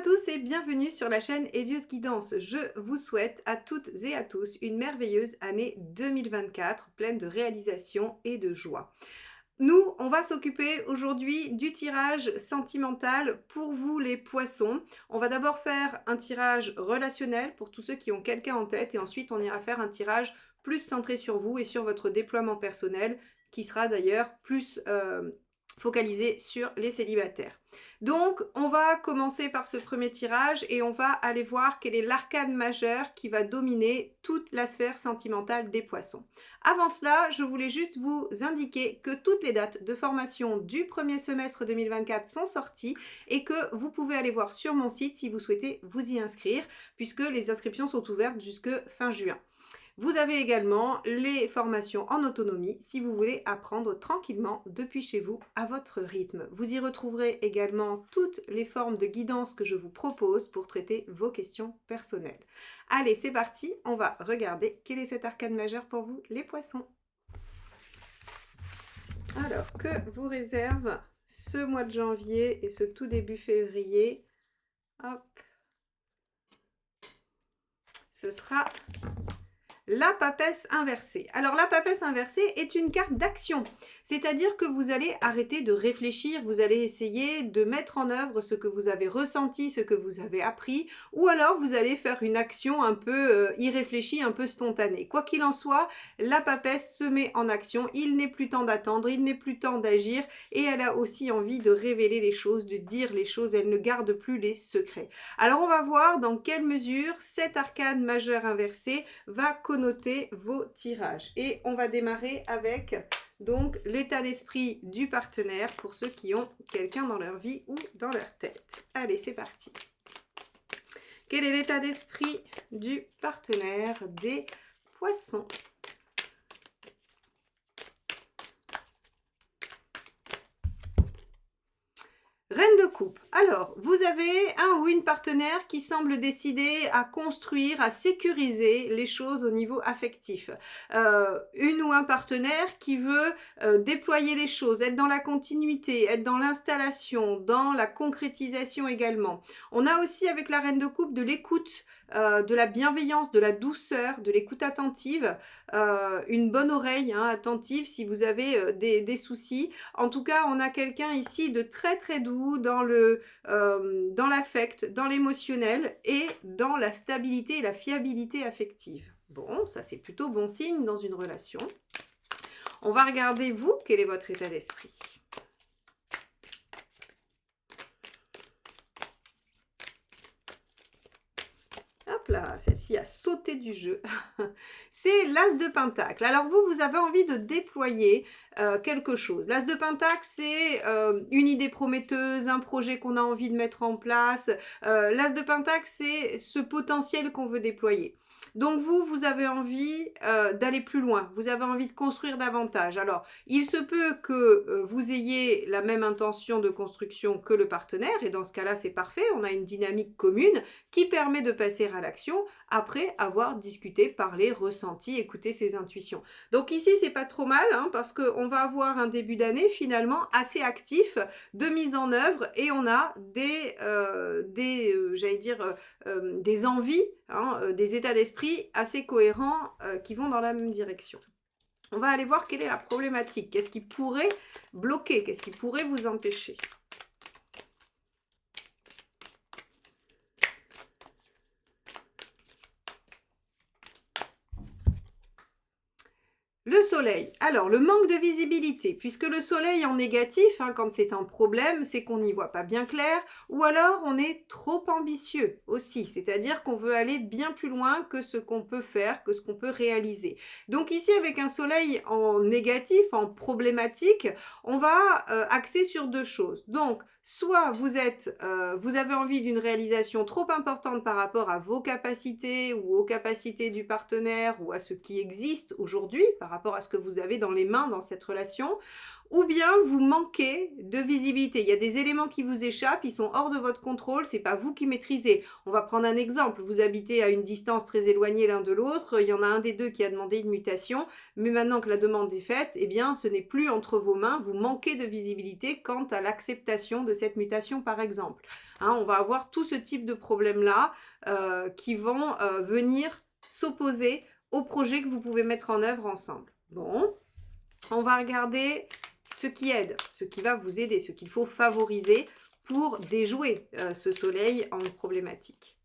tous et bienvenue sur la chaîne Elios Guidance. Je vous souhaite à toutes et à tous une merveilleuse année 2024 pleine de réalisations et de joie. Nous, on va s'occuper aujourd'hui du tirage sentimental pour vous les poissons. On va d'abord faire un tirage relationnel pour tous ceux qui ont quelqu'un en tête et ensuite on ira faire un tirage plus centré sur vous et sur votre déploiement personnel qui sera d'ailleurs plus focalisé sur les célibataires. Donc, on va commencer par ce premier tirage et on va aller voir quel est l'arcane majeur qui va dominer toute la sphère sentimentale des poissons. Avant cela, je voulais juste vous indiquer que toutes les dates de formation du premier semestre 2024 sont sorties et que vous pouvez aller voir sur mon site si vous souhaitez vous y inscrire, puisque les inscriptions sont ouvertes jusque fin juin. Vous avez également les formations en autonomie si vous voulez apprendre tranquillement depuis chez vous à votre rythme. Vous y retrouverez également toutes les formes de guidance que je vous propose pour traiter vos questions personnelles. Allez, c'est parti, on va regarder quel est cet arcane majeur pour vous, les poissons. Alors, que vous réserve ce mois de janvier et ce tout début février? Hop. Ce sera la papesse inversée. Alors la papesse inversée est une carte d'action, c'est-à-dire que vous allez arrêter de réfléchir, vous allez essayer de mettre en œuvre ce que vous avez ressenti, ce que vous avez appris, ou alors vous allez faire une action un peu irréfléchie, un peu spontanée. Quoi qu'il en soit, la papesse se met en action, il n'est plus temps d'attendre, il n'est plus temps d'agir, et elle a aussi envie de révéler les choses, de dire les choses, elle ne garde plus les secrets. Alors on va voir dans quelle mesure cet arcane majeur inversé va connoter vos tirages. Et on va démarrer avec donc l'état d'esprit du partenaire pour ceux qui ont quelqu'un dans leur vie ou dans leur tête. Allez, c'est parti. Quel est l'état d'esprit du partenaire des poissons ? Reine de coupe. Alors, vous avez un ou une partenaire qui semble décider à construire, à sécuriser les choses au niveau affectif. Une ou un partenaire qui veut déployer les choses, être dans la continuité, être dans l'installation, dans la concrétisation également. On a aussi avec la reine de coupe de l'écoute, de la bienveillance, de la douceur, de l'écoute attentive, une bonne oreille attentive si vous avez des soucis. En tout cas, on a quelqu'un ici de très très doux dans l'affect, dans l'émotionnel et dans la stabilité et la fiabilité affective. Bon, ça c'est plutôt bon signe dans une relation. On va regarder vous, quel est votre état d'esprit ? Hop là, celle-ci a sauté du jeu. C'est l'As de Pentacle. Alors vous avez envie de déployer quelque chose. L'As de Pentacle, c'est une idée prometteuse, un projet qu'on a envie de mettre en place. L'As de Pentacle, c'est ce potentiel qu'on veut déployer. Donc vous avez envie d'aller plus loin, vous avez envie de construire davantage. Alors, il se peut que vous ayez la même intention de construction que le partenaire, et dans ce cas-là, c'est parfait, on a une dynamique commune qui permet de passer à l'action après avoir discuté, parlé, ressenti, écouté ses intuitions. Donc ici, c'est pas trop mal, parce qu'on va avoir un début d'année finalement assez actif de mise en œuvre, et on a des envies, des états d'esprit assez cohérents qui vont dans la même direction. On va aller voir quelle est la problématique, qu'est-ce qui pourrait bloquer, qu'est-ce qui pourrait vous empêcher. Le soleil. Alors, le manque de visibilité, puisque le soleil en négatif, quand c'est un problème, c'est qu'on n'y voit pas bien clair, ou alors on est trop ambitieux aussi, c'est-à-dire qu'on veut aller bien plus loin que ce qu'on peut faire, que ce qu'on peut réaliser. Donc ici, avec un soleil en négatif, en problématique, on va axer sur deux choses. Donc, soit vous avez envie d'une réalisation trop importante par rapport à vos capacités ou aux capacités du partenaire ou à ce qui existe aujourd'hui par rapport à ce que vous avez dans les mains dans cette relation, ou bien vous manquez de visibilité. Il y a des éléments qui vous échappent, ils sont hors de votre contrôle, c'est pas vous qui maîtrisez. On va prendre un exemple, vous habitez à une distance très éloignée l'un de l'autre, il y en a un des deux qui a demandé une mutation, mais maintenant que la demande est faite, eh bien ce n'est plus entre vos mains, vous manquez de visibilité quant à l'acceptation de cette mutation, par exemple. Hein, on va avoir tout ce type de problèmes-là qui vont venir s'opposer au projet que vous pouvez mettre en œuvre ensemble. Bon, on va regarder ce qui aide, ce qui va vous aider, ce qu'il faut favoriser pour déjouer ce soleil en problématique.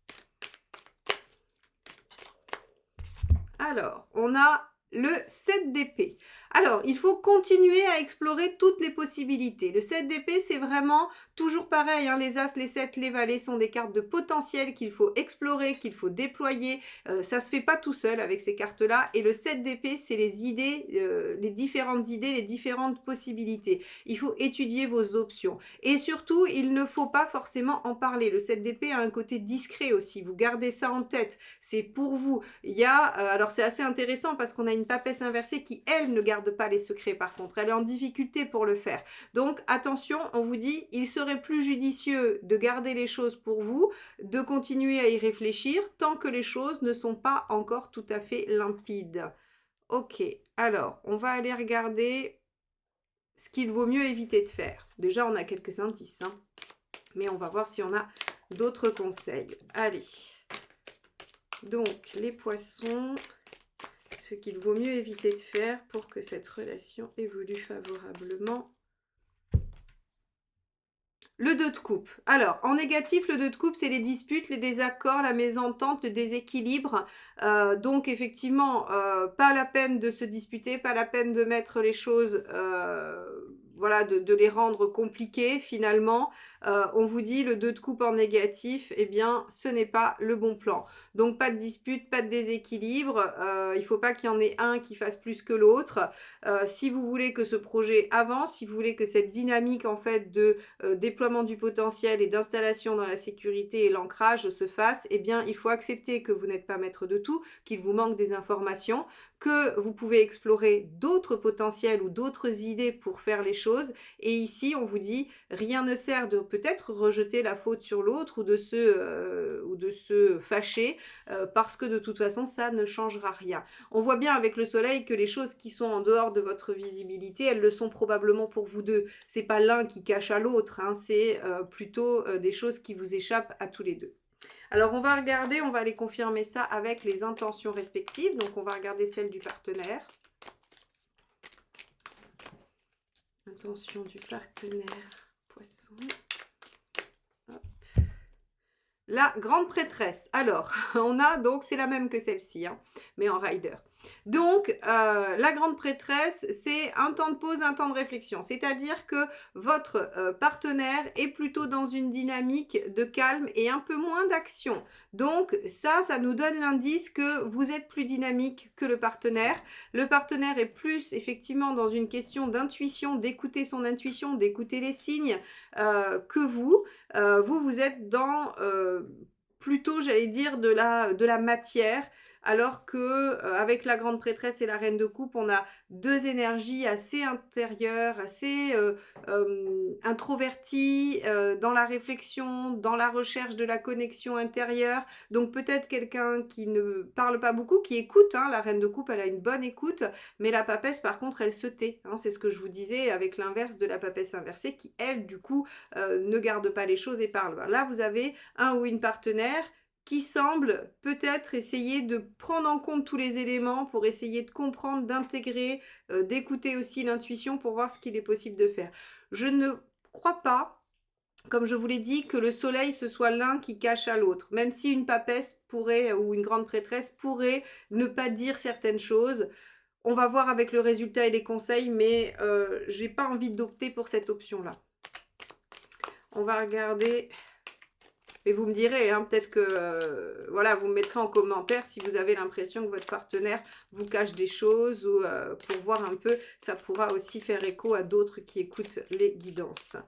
Alors, on a le 7 d'épée. Alors, il faut continuer à explorer toutes les possibilités. Le 7 d'épée, c'est vraiment toujours pareil. Hein, les As, les 7, les Valets sont des cartes de potentiel qu'il faut explorer, qu'il faut déployer. Ça ne se fait pas tout seul avec ces cartes-là. Et le 7 d'épée, c'est les idées, les différentes idées, les différentes possibilités. Il faut étudier vos options. Et surtout, il ne faut pas forcément en parler. Le 7 d'épée a un côté discret aussi. Vous gardez ça en tête. C'est pour vous. Il y a, alors c'est assez intéressant parce qu'on a une papesse inversée qui, elle, ne garde pas les secrets par contre. Elle est en difficulté pour le faire. Donc attention, on vous dit, il serait plus judicieux de garder les choses pour vous, de continuer à y réfléchir tant que les choses ne sont pas encore tout à fait limpides. Ok, alors on va aller regarder ce qu'il vaut mieux éviter de faire. Déjà, on a quelques indices, hein, mais on va voir si on a d'autres conseils. Allez, donc les poissons, ce qu'il vaut mieux éviter de faire pour que cette relation évolue favorablement. Le 2 de coupe. Alors, en négatif, le 2 de coupe, c'est les disputes, les désaccords, la mésentente, le déséquilibre. Donc, effectivement, pas la peine de se disputer, pas la peine de mettre les choses, voilà, de les rendre compliquées, finalement. On vous dit, le 2 de coupe en négatif, eh bien, ce n'est pas le bon plan. Donc, pas de dispute, pas de déséquilibre. Il ne faut pas qu'il y en ait un qui fasse plus que l'autre. Si vous voulez que ce projet avance, si vous voulez que cette dynamique, en fait, de déploiement du potentiel et d'installation dans la sécurité et l'ancrage se fasse, eh bien, il faut accepter que vous n'êtes pas maître de tout, qu'il vous manque des informations, que vous pouvez explorer d'autres potentiels ou d'autres idées pour faire les choses. Et ici, on vous dit, rien ne sert de peut-être rejeter la faute sur l'autre ou de se fâcher parce que de toute façon, ça ne changera rien. On voit bien avec le soleil que les choses qui sont en dehors de votre visibilité, elles le sont probablement pour vous deux. C'est pas l'un qui cache à l'autre, hein, c'est plutôt des choses qui vous échappent à tous les deux. Alors, on va regarder, on va aller confirmer ça avec les intentions respectives. Donc, on va regarder celle du partenaire. Intention du partenaire, poisson. Hop. La grande prêtresse. Alors, on a donc, c'est la même que celle-ci, hein, mais en rider. Donc, la grande prêtresse, c'est un temps de pause, un temps de réflexion. C'est-à-dire que votre partenaire est plutôt dans une dynamique de calme et un peu moins d'action. Donc, ça nous donne l'indice que vous êtes plus dynamique que le partenaire. Le partenaire est plus, effectivement, dans une question d'intuition, d'écouter son intuition, d'écouter les signes que vous. Vous êtes dans, plutôt, j'allais dire, de la matière, alors que avec la grande prêtresse et la reine de coupe, on a deux énergies assez intérieures, assez introverties, dans la réflexion, dans la recherche de la connexion intérieure. Donc peut-être quelqu'un qui ne parle pas beaucoup, qui écoute, hein, la reine de coupe, elle a une bonne écoute, mais la papesse, par contre, elle se tait. Hein, c'est ce que je vous disais avec l'inverse de la papesse inversée, qui, elle, du coup, ne garde pas les choses et parle. Là, vous avez un ou une partenaire qui semble peut-être essayer de prendre en compte tous les éléments pour essayer de comprendre, d'intégrer, d'écouter aussi l'intuition pour voir ce qu'il est possible de faire. Je ne crois pas, comme je vous l'ai dit, que le soleil ce soit l'un qui cache à l'autre, même si une papesse pourrait, ou une grande prêtresse pourrait ne pas dire certaines choses. On va voir avec le résultat et les conseils, mais j'ai pas envie d'opter pour cette option-là. On va regarder... Et vous me direz, hein, peut-être que, voilà, vous me mettrez en commentaire si vous avez l'impression que votre partenaire vous cache des choses ou pour voir un peu, ça pourra aussi faire écho à d'autres qui écoutent les guidances.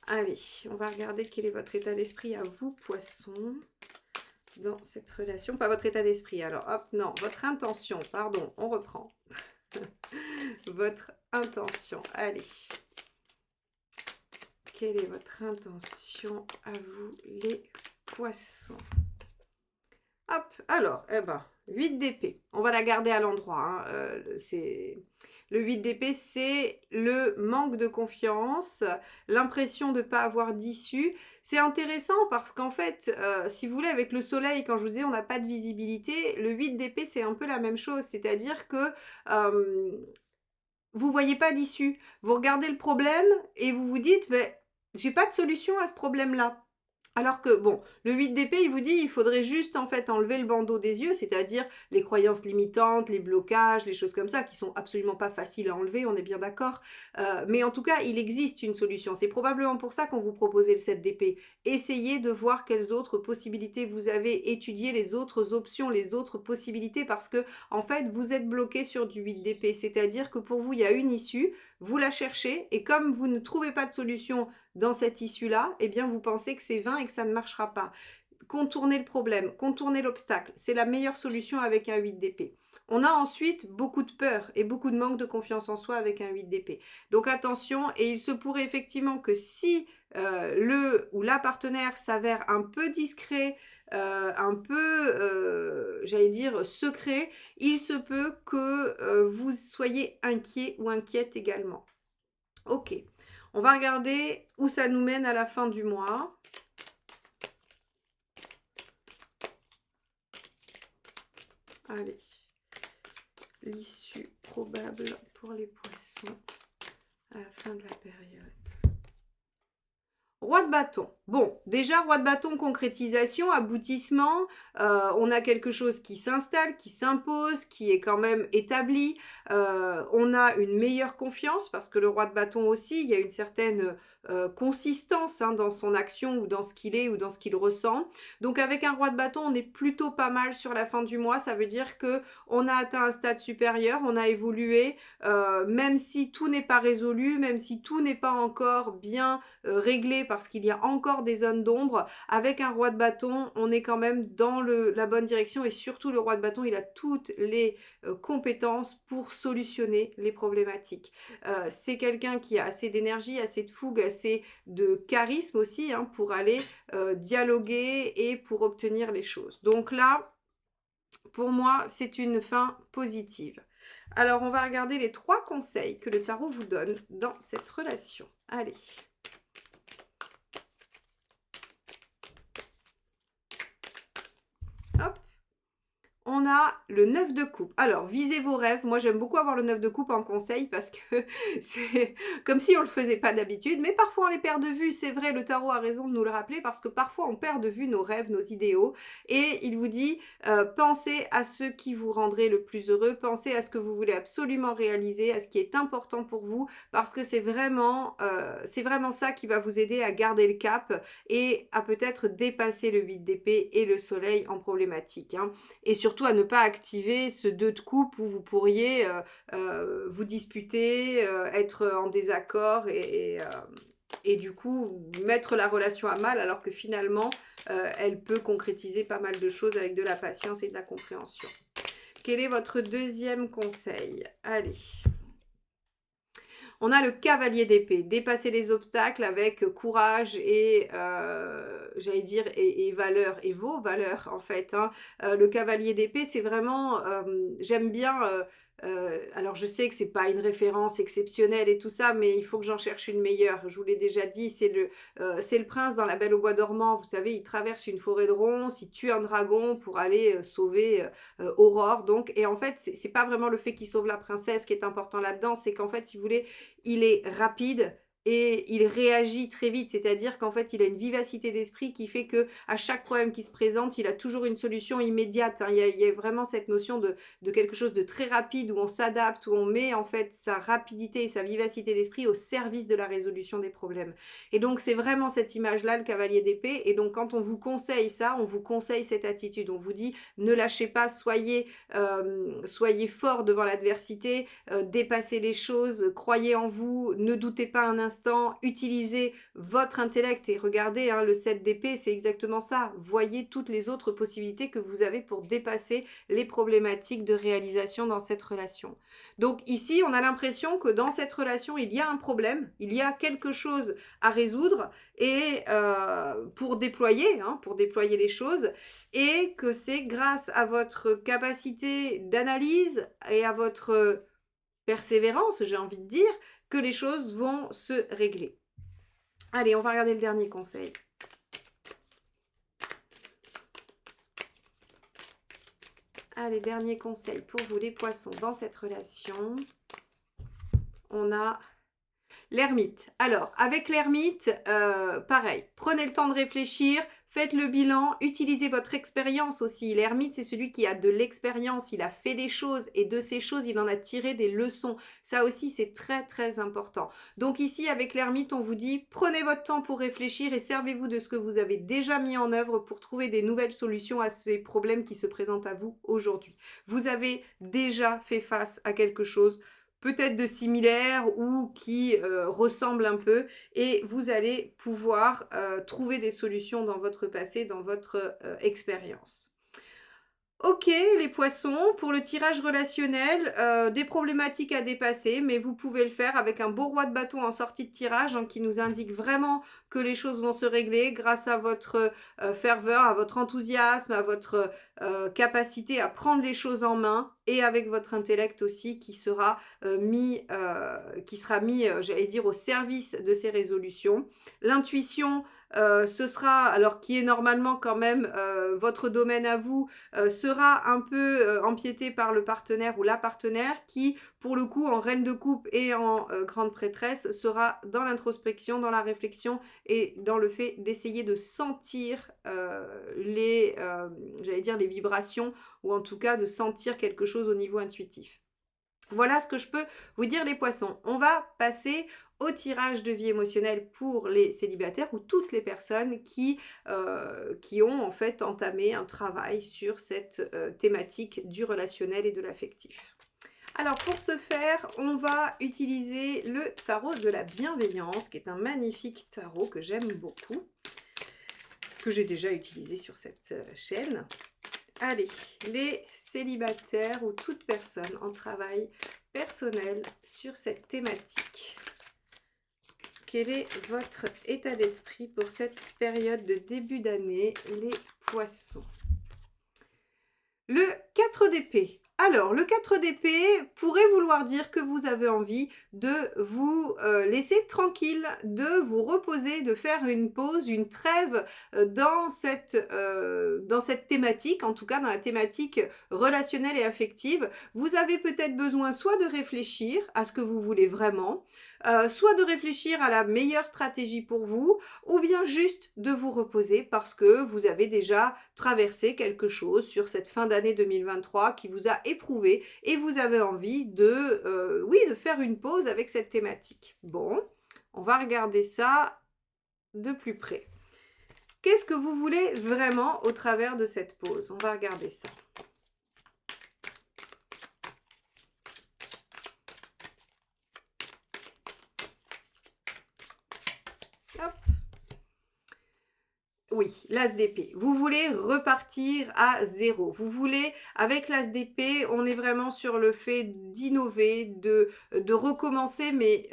Allez, on va regarder quel est votre état d'esprit à vous, poissons, dans cette relation. Pas votre état d'esprit, alors, hop, non, votre intention, pardon, on reprend. Votre intention, allez. Quelle est votre intention à vous, les poissons? Hop, alors, eh ben, 8 d'épée. On va la garder à l'endroit. Hein. Le 8 d'épée, c'est le manque de confiance, l'impression de ne pas avoir d'issue. C'est intéressant parce qu'en fait, si vous voulez, avec le soleil, quand je vous disais on n'a pas de visibilité, le 8 d'épée, c'est un peu la même chose. C'est-à-dire que vous voyez pas d'issue. Vous regardez le problème et vous vous dites, mais j'ai pas de solution à ce problème-là. Alors que, bon, le 8 d'épée, il vous dit, il faudrait juste, en fait, enlever le bandeau des yeux, c'est-à-dire les croyances limitantes, les blocages, les choses comme ça, qui sont absolument pas faciles à enlever, on est bien d'accord. Mais en tout cas, il existe une solution. C'est probablement pour ça qu'on vous proposait le 7 d'épée. Essayez de voir quelles autres possibilités vous avez, étudiez les autres options, les autres possibilités, parce que, en fait, vous êtes bloqué sur du 8 d'épée. C'est-à-dire que pour vous, il y a une issue, vous la cherchez, et comme vous ne trouvez pas de solution dans cette issue-là, eh bien vous pensez que c'est vain et que ça ne marchera pas. Contournez le problème, contournez l'obstacle, c'est la meilleure solution avec un 8 d'épée. On a ensuite beaucoup de peur et beaucoup de manque de confiance en soi avec un 8 d'épée. Donc attention, et il se pourrait effectivement que si le ou la partenaire s'avère un peu discret, un peu, j'allais dire, secret, il se peut que vous soyez inquiet ou inquiète également. Ok, on va regarder où ça nous mène à la fin du mois. Allez, l'issue probable pour les poissons à la fin de la période. Roi de bâton. Bon, déjà, roi de bâton, concrétisation, aboutissement. On a quelque chose qui s'installe, qui s'impose, qui est quand même établi. On a une meilleure confiance parce que le roi de bâton aussi, il y a une certaine consistance dans son action ou dans ce qu'il est ou dans ce qu'il ressent. Donc avec un roi de bâton, on est plutôt pas mal sur la fin du mois. Ça veut dire que on a atteint un stade supérieur, on a évolué, même si tout n'est pas résolu, même si tout n'est pas encore bien réglé parce qu'il y a encore des zones d'ombre. Avec un roi de bâton, on est quand même dans la bonne direction et surtout le roi de bâton, il a toutes les compétences pour solutionner les problématiques. C'est quelqu'un qui a assez d'énergie, assez de fougue, assez de charisme aussi pour aller dialoguer et pour obtenir les choses. Donc là, pour moi, c'est une fin positive. Alors, on va regarder les 3 conseils que le tarot vous donne dans cette relation. Allez. Hop. On a le 9 de coupe. Alors, visez vos rêves. Moi, j'aime beaucoup avoir le 9 de coupe en conseil parce que c'est comme si on ne le faisait pas d'habitude. Mais parfois, on les perd de vue. C'est vrai, le tarot a raison de nous le rappeler parce que parfois, on perd de vue nos rêves, nos idéaux. Et il vous dit, pensez à ce qui vous rendrait le plus heureux. Pensez à ce que vous voulez absolument réaliser, à ce qui est important pour vous. Parce que c'est vraiment ça qui va vous aider à garder le cap et à peut-être dépasser le 8 d'épée et le soleil en problématique. Et surtout à ne pas activer ce 2 de coupe où vous pourriez vous disputer, être en désaccord et du coup mettre la relation à mal alors que finalement elle peut concrétiser pas mal de choses avec de la patience et de la compréhension. Quel est votre deuxième conseil? Allez. On a le cavalier d'épée, dépasser les obstacles avec courage et, j'allais dire, et valeur, et vos valeurs en fait. Le cavalier d'épée, c'est vraiment, j'aime bien, alors je sais que c'est pas une référence exceptionnelle et tout ça, mais il faut que j'en cherche une meilleure. Je vous l'ai déjà dit, c'est le prince dans La Belle au bois dormant. Vous savez, il traverse une forêt de ronces, il tue un dragon pour aller sauver Aurore. Donc, et en fait, c'est pas vraiment le fait qu'il sauve la princesse qui est important là-dedans, c'est qu'en fait, si vous voulez, il est rapide et il réagit très vite, c'est-à-dire qu'en fait, il a une vivacité d'esprit qui fait que à chaque problème qui se présente, il a toujours une solution immédiate. Il y a vraiment cette notion de quelque chose de très rapide où on s'adapte, où on met en fait sa rapidité et sa vivacité d'esprit au service de la résolution des problèmes. Et donc, c'est vraiment cette image-là, le cavalier d'épée. Et donc, quand on vous conseille ça, on vous conseille cette attitude. On vous dit, ne lâchez pas, soyez fort devant l'adversité, dépassez les choses, croyez en vous, ne doutez pas un instant, utilisez votre intellect et regardez, le 7 d'épée, c'est exactement ça. Voyez toutes les autres possibilités que vous avez pour dépasser les problématiques de réalisation dans cette relation. Donc ici, on a l'impression que dans cette relation, il y a un problème, il y a quelque chose à résoudre et pour déployer les choses, et que c'est grâce à votre capacité d'analyse et à votre persévérance, j'ai envie de dire, que les choses vont se régler. Allez, on va regarder le dernier conseil. Allez, dernier conseil pour vous les poissons dans cette relation. On a l'ermite. Alors, avec l'ermite, pareil, prenez le temps de réfléchir, faites le bilan, utilisez votre expérience aussi. L'ermite, c'est celui qui a de l'expérience, il a fait des choses et de ces choses, il en a tiré des leçons. Ça aussi, c'est très, très important. Donc ici, avec l'ermite, on vous dit, prenez votre temps pour réfléchir et servez-vous de ce que vous avez déjà mis en œuvre pour trouver des nouvelles solutions à ces problèmes qui se présentent à vous aujourd'hui. Vous avez déjà fait face à quelque chose peut-être de similaire ou qui ressemble un peu et vous allez pouvoir trouver des solutions dans votre passé, dans votre expérience. Ok les poissons, pour le tirage relationnel, des problématiques à dépasser, mais vous pouvez le faire avec un beau roi de bâton en sortie de tirage hein, qui nous indique vraiment que les choses vont se régler grâce à votre ferveur, à votre enthousiasme, à votre capacité à prendre les choses en main et avec votre intellect aussi qui sera mis, j'allais dire, au service de ces résolutions. L'intuition, ce sera, alors qui est normalement quand même votre domaine à vous, sera un peu empiété par le partenaire ou la partenaire qui, pour le coup, en reine de coupe et en grande prêtresse, sera dans l'introspection, dans la réflexion et dans le fait d'essayer de sentir j'allais dire les vibrations ou en tout cas de sentir quelque chose au niveau intuitif. Voilà ce que je peux vous dire les poissons. On va passer au tirage de vie émotionnelle pour les célibataires ou toutes les personnes qui ont en fait entamé un travail sur cette thématique du relationnel et de l'affectif. Alors pour ce faire, on va utiliser le tarot de la bienveillance, qui est un magnifique tarot que j'aime beaucoup, que j'ai déjà utilisé sur cette chaîne. Allez, les célibataires ou toute personne en travail personnel sur cette thématique. Quel est votre état d'esprit pour cette période de début d'année, les poissons? Le 4 d'épée. Alors, le 4 d'épée pourrait vouloir dire que vous avez envie de vous laisser tranquille, de vous reposer, de faire une pause, une trêve dans cette thématique, en tout cas dans la thématique relationnelle et affective. Vous avez peut-être besoin soit de réfléchir à ce que vous voulez vraiment, soit de réfléchir à la meilleure stratégie pour vous, ou bien juste de vous reposer parce que vous avez déjà traversé quelque chose sur cette fin d'année 2023 qui vous a éprouvé et vous avez envie de faire une pause avec cette thématique. Bon, on va regarder ça de plus près. Qu'est-ce que vous voulez vraiment au travers de cette pause? On va regarder ça. Hop. Oui, l'as d'épée. Vous voulez repartir à zéro. Vous voulez, avec l'as d'épée, on est vraiment sur le fait d'innover, de recommencer, mais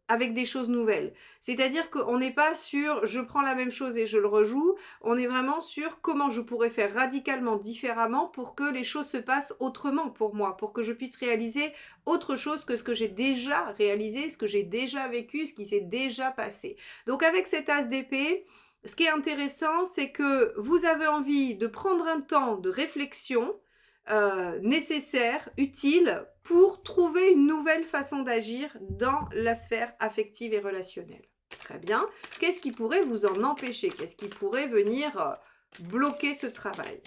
avec des choses nouvelles. C'est-à-dire qu'on n'est pas sur je prends la même chose et je le rejoue. On est vraiment sur comment je pourrais faire radicalement différemment pour que les choses se passent autrement pour moi, pour que je puisse réaliser autre chose que ce que j'ai déjà réalisé, ce que j'ai déjà vécu, ce qui s'est déjà passé. Donc avec cet as d'épée, ce qui est intéressant, c'est que vous avez envie de prendre un temps de réflexion nécessaire, utile, pour trouver une nouvelle façon d'agir dans la sphère affective et relationnelle. Très bien. Qu'est-ce qui pourrait vous en empêcher? Qu'est-ce qui pourrait venir bloquer ce travail?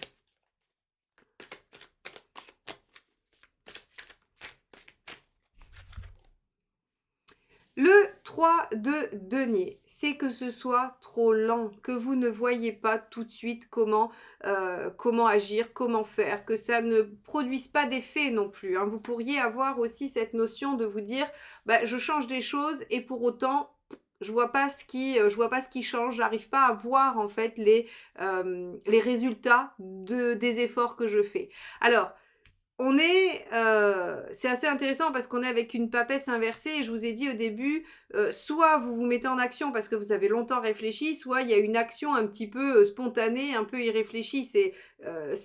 Le 3 de denier, c'est que ce soit trop lent, que vous ne voyez pas tout de suite comment agir, comment faire, que ça ne produise pas d'effet non plus. Hein. Vous pourriez avoir aussi cette notion de vous dire, bah, je change des choses et pour autant, je vois pas ce qui change, j'arrive pas à voir en fait les résultats des efforts que je fais. Alors, c'est assez intéressant parce qu'on est avec une papesse inversée et je vous ai dit au début, soit vous vous mettez en action parce que vous avez longtemps réfléchi, soit il y a une action un petit peu spontanée, un peu irréfléchie. C'est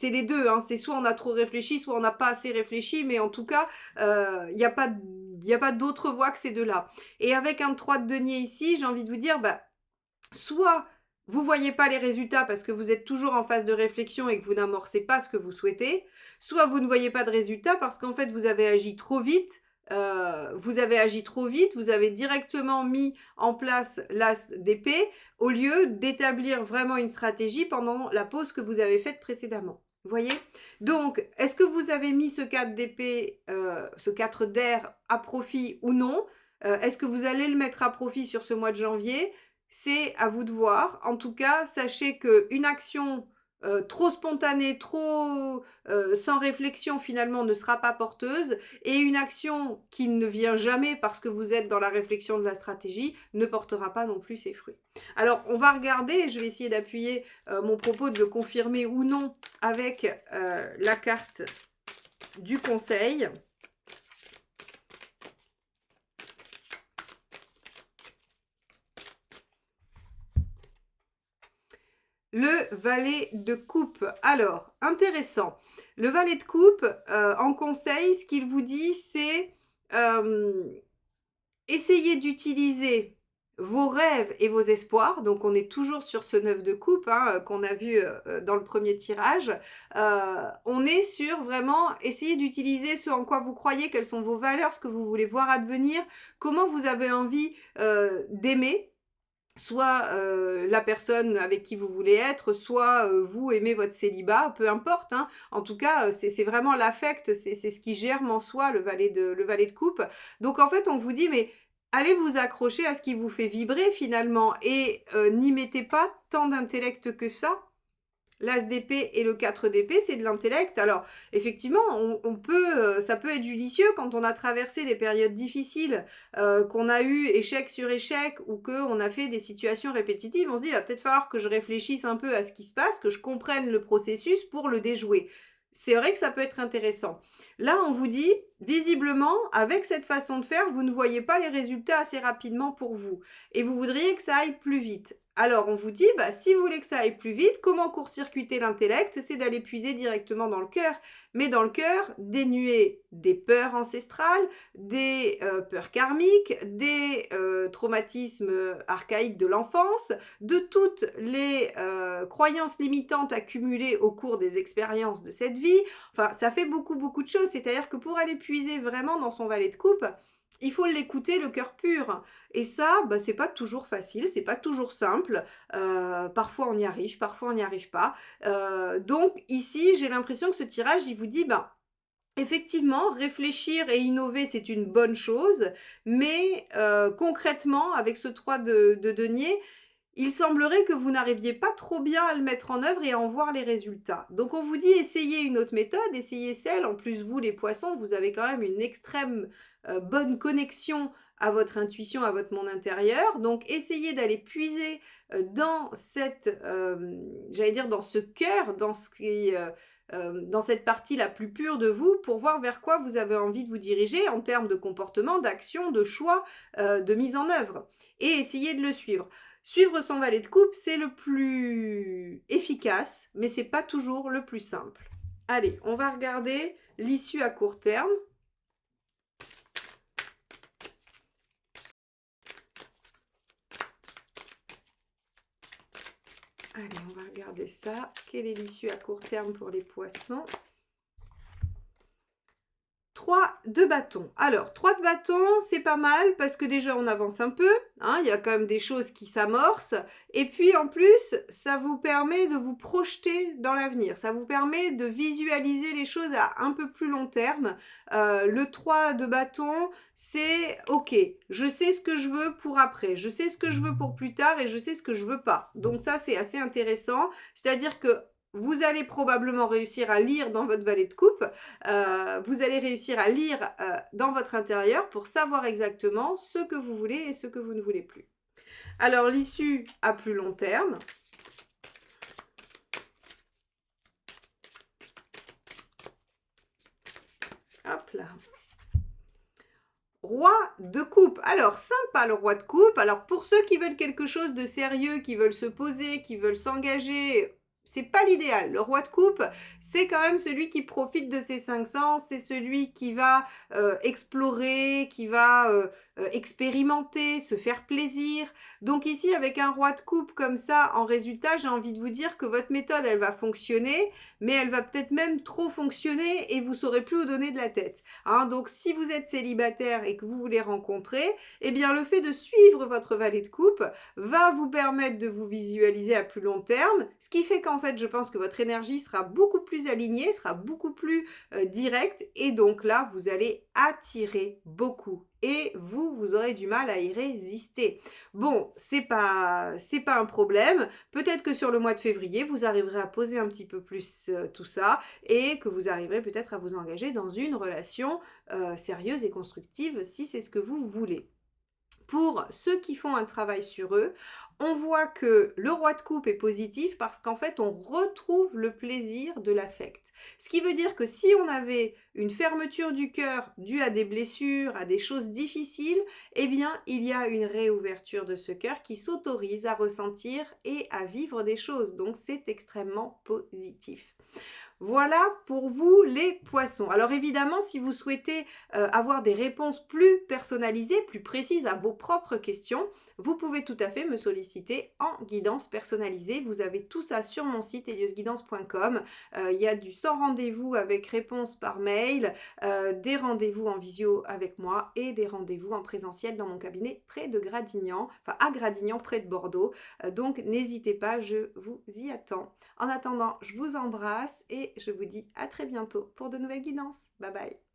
les deux, hein. C'est soit on a trop réfléchi, soit on n'a pas assez réfléchi, mais en tout cas, il n'y a pas n'y a pas d'autre voie que ces deux-là. Et avec un 3 de denier ici, j'ai envie de vous dire, bah, soit vous voyez pas les résultats parce que vous êtes toujours en phase de réflexion et que vous n'amorcez pas ce que vous souhaitez, soit vous ne voyez pas de résultats parce qu'en fait vous avez agi trop vite, vous avez directement mis en place l'as d'épée au lieu d'établir vraiment une stratégie pendant la pause que vous avez faite précédemment. Vous voyez? Donc, est-ce que vous avez mis ce 4 d'épée, ce 4 d'air à profit ou non? Est-ce que vous allez le mettre à profit sur ce mois de janvier? C'est à vous de voir. En tout cas, sachez qu'une action trop spontanée, trop sans réflexion finalement ne sera pas porteuse et une action qui ne vient jamais parce que vous êtes dans la réflexion de la stratégie ne portera pas non plus ses fruits. Alors, on va regarder, je vais essayer d'appuyer mon propos, de le confirmer ou non avec la carte du conseil. Le valet de coupe. Alors, intéressant. Le valet de coupe, en conseil, ce qu'il vous dit, c'est essayer d'utiliser vos rêves et vos espoirs. Donc, on est toujours sur ce 9 de coupe qu'on a vu dans le premier tirage. On est sur vraiment essayer d'utiliser ce en quoi vous croyez, quelles sont vos valeurs, ce que vous voulez voir advenir, comment vous avez envie d'aimer. Soit la personne avec qui vous voulez être, soit vous aimez votre célibat, peu importe. Hein. En tout cas, c'est vraiment l'affect, c'est ce qui germe en soi, le valet de coupe. Donc en fait, on vous dit, mais allez vous accrocher à ce qui vous fait vibrer finalement et n'y mettez pas tant d'intellect que ça. L'as d'épée et le 4 d'épée, c'est de l'intellect. Alors, effectivement, ça peut être judicieux quand on a traversé des périodes difficiles, qu'on a eu échec sur échec ou qu'on a fait des situations répétitives. On se dit, il va peut-être falloir que je réfléchisse un peu à ce qui se passe, que je comprenne le processus pour le déjouer. C'est vrai que ça peut être intéressant. Là, on vous dit, visiblement, avec cette façon de faire, vous ne voyez pas les résultats assez rapidement pour vous. Et vous voudriez que ça aille plus vite. Alors, on vous dit, bah, si vous voulez que ça aille plus vite, comment court-circuiter l'intellect? C'est d'aller puiser directement dans le cœur. Mais dans le cœur, dénué des peurs ancestrales, des peurs karmiques, des traumatismes archaïques de l'enfance, de toutes les croyances limitantes accumulées au cours des expériences de cette vie. Enfin, ça fait beaucoup, beaucoup de choses. C'est-à-dire que pour aller puiser vraiment dans son valet de coupe, il faut l'écouter le cœur pur. Et ça, bah, c'est pas toujours facile, c'est pas toujours simple. Parfois on y arrive, parfois on n'y arrive pas. Donc ici, j'ai l'impression que ce tirage, il vous dit, bah, effectivement, réfléchir et innover, c'est une bonne chose, mais concrètement, avec ce 3 de denier, il semblerait que vous n'arriviez pas trop bien à le mettre en œuvre et à en voir les résultats. Donc on vous dit, essayez une autre méthode, essayez celle. En plus, vous, les poissons, vous avez quand même une extrême bonne connexion à votre intuition, à votre monde intérieur. Donc essayez d'aller puiser dans cette, j'allais dire, dans ce cœur, dans ce qui... dans cette partie la plus pure de vous pour voir vers quoi vous avez envie de vous diriger en termes de comportement, d'action, de choix, de mise en œuvre. Et essayez de le suivre. Suivre son valet de coupe, c'est le plus efficace, mais c'est pas toujours le plus simple. Allez, on va regarder l'issue à court terme. Allez, on va regarder ça. Quelle est l'issue à court terme pour les poissons? 3 de bâton. Alors, 3 de bâton, c'est pas mal parce que déjà on avance un peu, hein, il y a quand même des choses qui s'amorcent. Et puis en plus, ça vous permet de vous projeter dans l'avenir. Ça vous permet de visualiser les choses à un peu plus long terme. Le 3 de bâton, c'est ok, je sais ce que je veux pour après, je sais ce que je veux pour plus tard et je sais ce que je veux pas. Donc ça, c'est assez intéressant. C'est-à-dire que vous allez probablement réussir à lire dans votre valet de coupe, vous allez réussir à lire dans votre intérieur pour savoir exactement ce que vous voulez et ce que vous ne voulez plus. Alors, l'issue à plus long terme. Hop là. Roi de coupe. Alors, sympa le roi de coupe. Alors, pour ceux qui veulent quelque chose de sérieux, qui veulent se poser, qui veulent s'engager, c'est pas l'idéal. Le roi de coupe, c'est quand même celui qui profite de ses 5 sens, c'est celui qui va explorer, qui va expérimenter, se faire plaisir. Donc ici, avec un roi de coupe comme ça, en résultat, j'ai envie de vous dire que votre méthode, elle va fonctionner, mais elle va peut-être même trop fonctionner et vous saurez plus où donner de la tête. Hein, donc si vous êtes célibataire et que vous voulez rencontrer, eh bien le fait de suivre votre valet de coupe va vous permettre de vous visualiser à plus long terme, ce qui fait qu'en fait, je pense que votre énergie sera beaucoup plus alignée, sera beaucoup plus directe, et donc là, vous allez attirer beaucoup. Et vous aurez du mal à y résister. Bon, c'est pas un problème. Peut-être que sur le mois de février, vous arriverez à poser un petit peu plus tout ça et que vous arriverez peut-être à vous engager dans une relation sérieuse et constructive si c'est ce que vous voulez. Pour ceux qui font un travail sur eux, on voit que le roi de coupe est positif parce qu'en fait, on retrouve le plaisir de l'affect. Ce qui veut dire que si on avait une fermeture du cœur due à des blessures, à des choses difficiles, eh bien, il y a une réouverture de ce cœur qui s'autorise à ressentir et à vivre des choses. Donc, c'est extrêmement positif. Voilà pour vous les poissons. Alors évidemment, si vous souhaitez avoir des réponses plus personnalisées, plus précises à vos propres questions, vous pouvez tout à fait me solliciter en guidance personnalisée. Vous avez tout ça sur mon site eliosguidance.com. Il y a du sans rendez-vous avec réponse par mail, des rendez-vous en visio avec moi et des rendez-vous en présentiel dans mon cabinet près de Gradignan, enfin à Gradignan près de Bordeaux. Donc n'hésitez pas, je vous y attends. En attendant, je vous embrasse et je vous dis à très bientôt pour de nouvelles guidances. Bye bye.